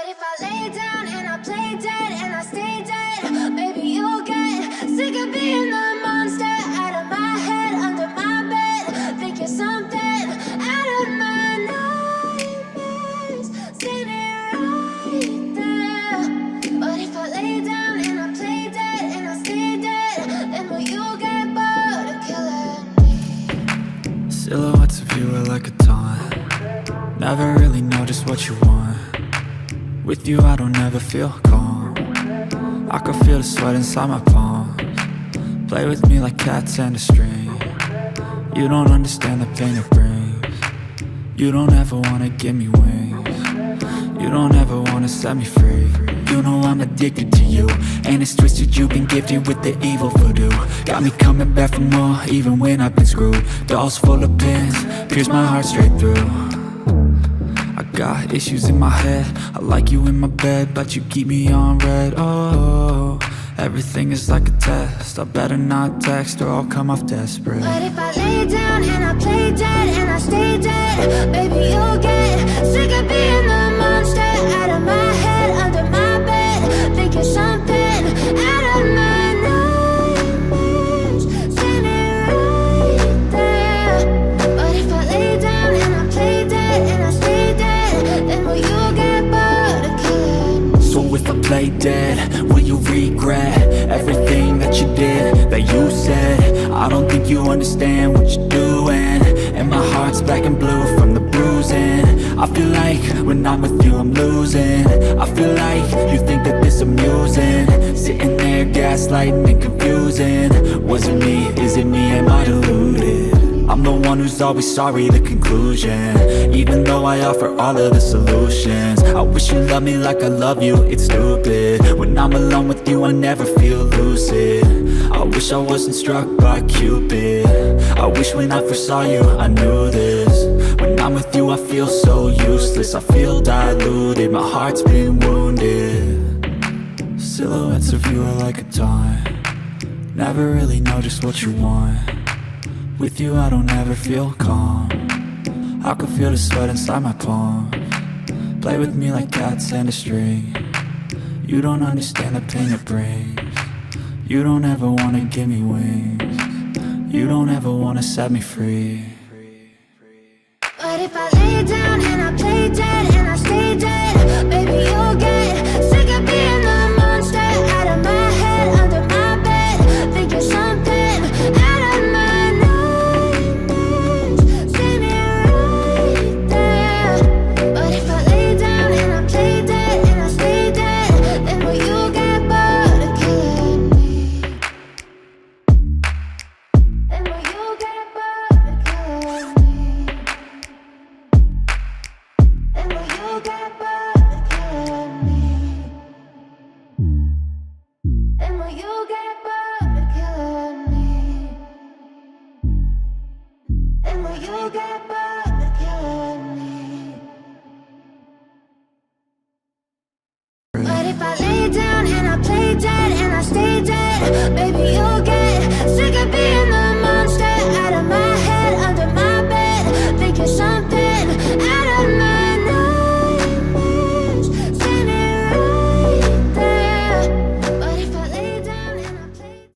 But if I lay down and I play dead and I stay dead, maybe you'll get sick of being the monster out of my head, under my bed. Think you're something out of my nightmares, standing right there. But if I lay down and I play dead and I stay dead, then will you get bored of killing me? Silhouettes of you are like a taunt. Never really know just what you want. With you I don't ever feel calm. I can feel the sweat inside my palms. Play with me like cats and a string. You don't understand the pain it brings. You don't ever wanna give me wings. You don't ever wanna set me free. You know I'm addicted to you, and it's twisted, you've been gifted with the evil voodoo. Got me coming back for more, even when I've been screwed. Dolls full of pins, pierce my heart straight through. I got issues in my head, I like you in my bed, but you keep me on red. Oh, everything is like a test, I better not text or I'll come off desperate. But if I lay down and I play dead and I stay dead, baby you'll get sick of being the monster out of my head, under my bed. Think you're something out of my nightmares, standing right there. But if I lay down and I play dead and I stay dead, then will you get bored of killing me? So if I play dead, will you regret everything that you did, that you said? I don't think you understand what you're doing, and my heart's black and blue from the bruising. I feel like when I'm with you I'm losing. I feel like you think that this amusing, sitting there gaslighting and confusing. Was it me? Is it me? Am I deluded? I'm the one who's always sorry, the conclusion, even though I offer all of the solutions. I wish you loved me like I love you, it's stupid. When I'm alone with you I never feel lucid. I wish I wasn't struck by Cupid. I wish when I first saw you I knew this. When I'm with you I feel so useless, I feel diluted, my heart's been wounded. Silhouettes of you are like a taunt. Never really know just what you want. With you I don't ever feel calm. I can feel the sweat inside my palms. Play with me like cats and a string. You don't understand the pain it brings. You don't ever wanna give me wings. You don't ever wanna set me free. But if I lay down and I play dead and I stay dead, baby you'll get sick of being the monster out of my head, under my bed. Think you're something out of my nightmares, standing right there. But if I lay down and I play dead and I stay dead, then will you get bored of killing me? Then will you get bored of killing me? And will you get bored of killing me? And will you get bored of killing me? And will you get bored?